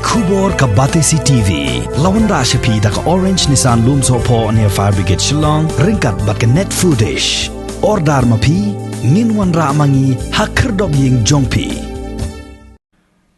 Jingkiewdor ka Batesi TV. Lawan Ssmp da ka Orange Nissan Loom Sopo near Fire Brigade Shillong. Ringkat bat ka net footage. Ordar mapi minwan ra mangi hakerdok ying Jongpi.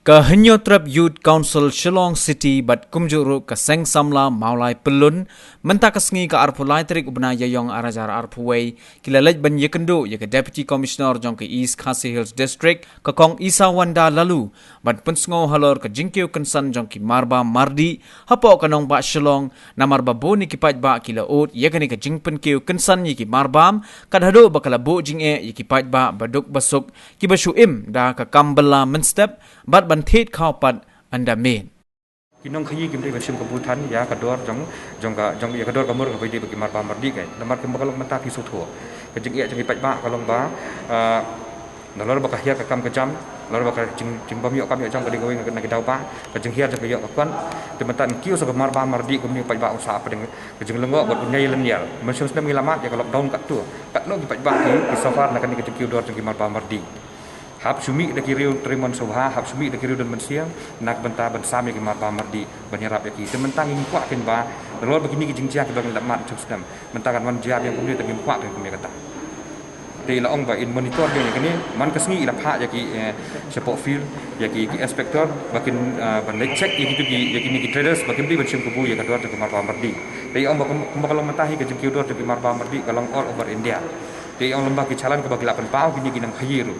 Kehenyotrap Youth Council Shillong City bat kumjuru ke Seng Samla Maulai Pelun mentah kesngi ke Arpulai Terik Ubna Yayong Arajar Arpuway kilalaj ban Yekendo ke Deputy Commissioner Jong ke East Khasi Hills District ke Kong Isa Wanda lalu bat Pynsngew Halor ke Jingkiewdor Kensan Jong ke Marbam Mardi hapo kanong ba Shillong na Marbabo ni kipaj ba kilaot yakani ke Jingkiewdor Kensan ni ki Marbam kadhado bakalabu jinge kipaj ba baduk basuk ki bashuim da ke Kambala Menstep bat bantit kaupat anda main. Kinong khayi kimri bashim kabutan ya kador jong ya kador kamur ka bidi bagi Marbam mardi kai namar kim bakalong mata ki sutho ka jing ya jing pai ba kalong ba nalor ba kahya ka kam ka jam nalor ba ka jing bam yo kam yo jong ka ding ka nak dau ba ka jing hiar ka yo ka kwan te mentan kiu so ka Marbam mardi kumni pai ba usa pa ding ka jing lengo bot unyai lenial mesyum sedem ngilamat ya kalok down kat tu kat no ki pai ba ki safar nak ni ka Jingkiewdor jong ki Marbam mardi hab sumi da kiriu trimon sobha hab sumi da kiriu dan mensiang nak benta bensam ya Marbam mardi banyarap ya ki tementang ing kwa ken ba lor begini ki jingjia ki bang lamat cum sedam mentakan man jab yang kemudian tengim kwa ken kami kata de la ong ba in monitor yang kini man kesngi ila pha ya ki support field ya ki inspector bakin ban check ya ki ya kini ki traders bakin di bensim kubu ya kador ke Marbam mardi de ong ba kalau mentahi ke Jingkiewdor ke Marbam mardi kalong all over India de ong lembah ki calan ke bagi 8 pau kini kinang khayiru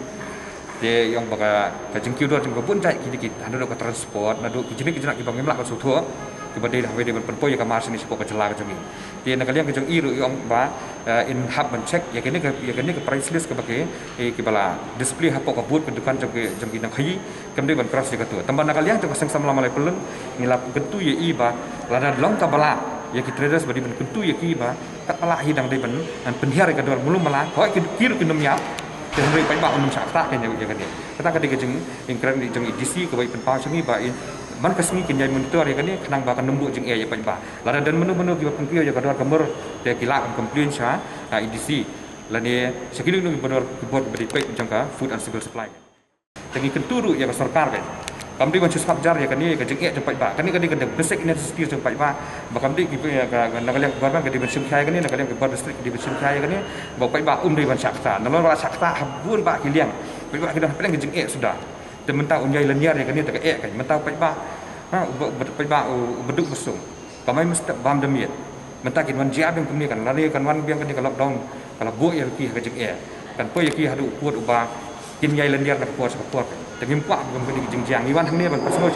dia yang baka Jingkiewdor jeng pun cai kini kita hendak ke transport nadu kini kita nak kibang melak ke suatu kebadai dah wedi berpenpo ya kamar sini sepok kecelah ke jengi dia nak kalian ke jeng iru yang ba in hub mencek ya kini ke price list ke bagi kibala display hapok kabut kedukan jeng kinang khayi kemudian ban cross ke tu tambah nak kalian jeng Seng Samla Malai Pelun ngilap gentu ya iba lada long kabala ya kita traders badi ban gentu ya kiba kat pala hidang dai ban penhiar ke dor belum malah kau kiru kinum yap jadi pai ba unum sakta kan ya kan ni kata kata ke jeng ingkran di jeng DC ke bai penpau sengi ba man kesngi kin jai monitor ya kan ni kenang ba kan nembuk jeng ya pai ba lada dan menu-menu ki pengkio ya kador kamur dia kila kan complain sha EDC lani sekili nu bodor bot beri pai jeng ka food and civil supply tengi kenturu ya sarkar kan kamdi ban susap jar ya kan ni ke jeng jeng pai ba kan ni basic necessity jeng pai ba kamdi ki ya ka nakalian government ke di bensim khai kan ni nakalian ke district di bensim khai kan ni ba pai ba di ban sakta nalor ba sakta habun ba kiliang pai ba kita paling ke jeng sudah tementau unyai leniar ya kan ni tak kan mentau pai ba pai ba beduk besung kamai mesti bam demiet mentakin wan jiab yang kemni kan lari kan wan biang kan ni lockdown kalau bu ya ki ke jeng kan pai ki hadu kuat uba kin yai leniar nak kuat support tengim kwa gam kini jingjang iwan hang ni ban personal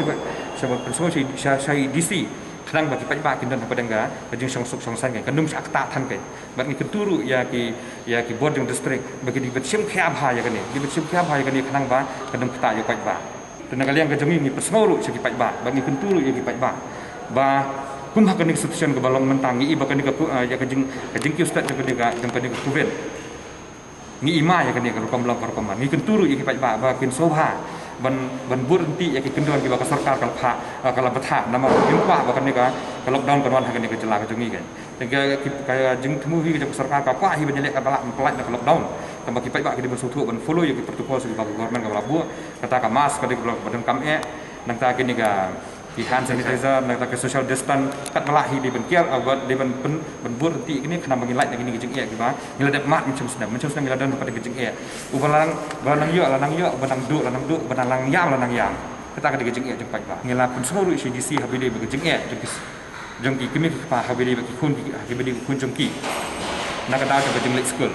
sebab personal saya DC kadang bagi pai ba kin dan pada enggak jing songsuk songsan kan kanum sakta tan kan bagi keturu ya ki board yang district bagi di betsim khia bha ya kan ni di betsim khia bha ya kan ni kadang ba kanum kata ya pai ba dan kalian ke jemi ni personal ru segi pai ba bagi keturu ya ki pai ba kum hak ni institution ke balong mentangi i bakan ni ya ke Jingkiewdor stat ke ga jang ke kuven ni ima ya kan ni kalau kamlang karkoma ni kenturu ya ki pai ba kin sobha ban burhenti ya ki kendon ki ba sarkar kal pha kala batha nama impa ba kan ni ka lockdown kan wan ha kan ni ke jela ke jengi kan tengga kaya jing temu hi ke sarkar ka pa hi ban jelek ka balak pelak na lockdown tambah ki pai ba ki di bersutu ban follow ya ki protokol segi ba government ka labu kata ka mas ka di badan kam nang ta kini ka ki hand sanitizer nang ta ke social distance kat melahi di ban kiar awat di ban burhenti kini kena bagi light gini ke jeng ki ba ngiladap mat macam sedang ngiladan pada ke jeng ubalang banang yo banang du banang yang kata ke jeng jeng pai ba ngilapun seluruh CDC habili bagi jeng jeng ki kimi pa habili bagi kun habili kun jeng ki nak ada ke jeng school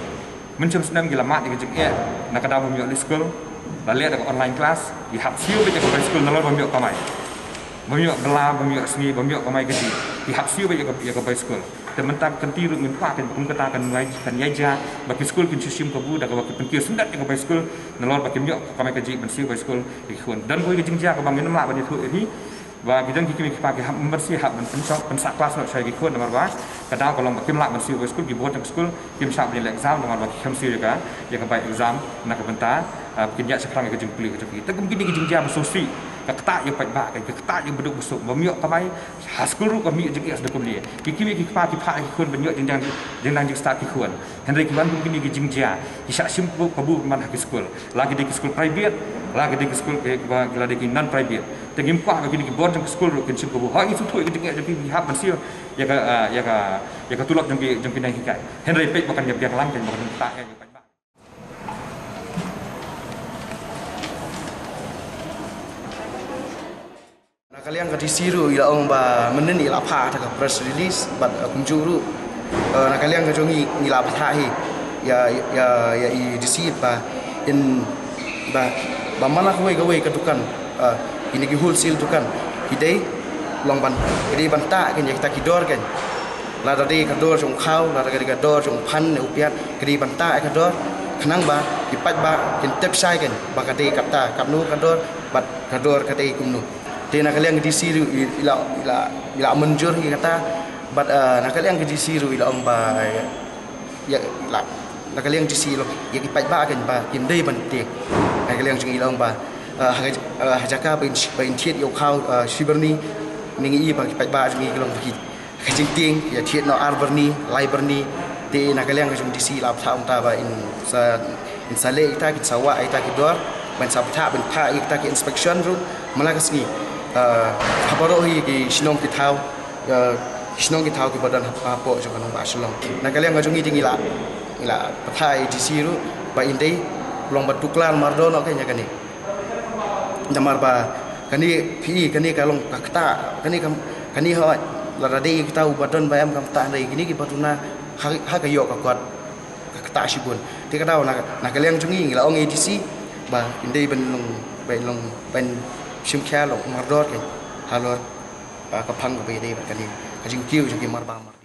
macam sedang gilamat ke jeng nak ada bami school lalu ada online class di hab siu ke school nalor bami kamai bami bela bami seni bami kamai ke di hab siu ke school tementak kentiru min pa kan pun kata kan ngai kan yaja bagi school kin system kabu dak bagi penkir sendat ke school nalor bagi myo kamai ke ji bensi by school ikun dan koi ke jingja ke bangin mak bani thu hi ba bidang ki pa ke ham bersih hab ben pensak kelas nak saya ikun nomor ba kadang kalau bagi melak bensi by school di board school kim sak bani exam nomor bagi khamsi juga ya ke by exam nak ke benta kin ya sekarang ke jingpli ke jingki tegum kini ke jingja bersosi ketak yang baik kan ketak yang beduk busuk bamiok kamai haskul ru bamiok jeng as dekum dia kiki pa kun bamiok jeng jeng start ki kun henry ki ban kini ki jingja isa simpu kabu man hak school lagi di school private lagi di school ke lagi di non private tegim kwa kini ki board jeng school ru kin simpu ha itu tu jeng jeng pi hab man sio ya ka tulok jeng pinai hikai henry pe bukan yang lang jeng bukan tak ya kalian ke disiru ila ong ba menen ila pha ta press release bat kumjuru na kalian ke jongi ila pha hi ya i disit ba in ba mana ko we ketukan ini ki wholesale tukan hidai long ban jadi banta kan ya kita kidor kan la tadi kador jong khau la tadi kador jong pan upiat kedi banta kador khnang ba ipat ba kin tep sai kan ba kati kapta kapnu kador bat kador kati kumnu Tena kalian di siru ila menjur kata but nak kalian di siru ila omba ya la nak kalian di siru ya kipat ba kan ba kim dei bantik nak kalian jeng ila omba hajaka bain thiet yo khau shiberni ningi ba kipat ba jeng ilong ki kajing ting ya thiet no arberni librni te nak kalian jeng di si la tha ta ba in sale ita ki sawa ita ki dor ban sabta ban pha ita ki inspection ru malakas ni Habaro hi ki Shillong ki thau Shillong ki thau ki badan hapo jo kan ba Shillong na kalian ngajungi tingila ila pathai di siru ba indai long ba tuklar mardo no kanya kani namar ba kani pi kani kalong kakta kani ho la rade ki tau badan bayam kam ta dai kini ki batuna ha ka yo ka kwat kakta sibun ti ka dau na kalian jungi ngila ong edc ba indai ben Ssmp Halor Mardor kan Halor kapang ke bede kan ni Jingkiewdor Marbam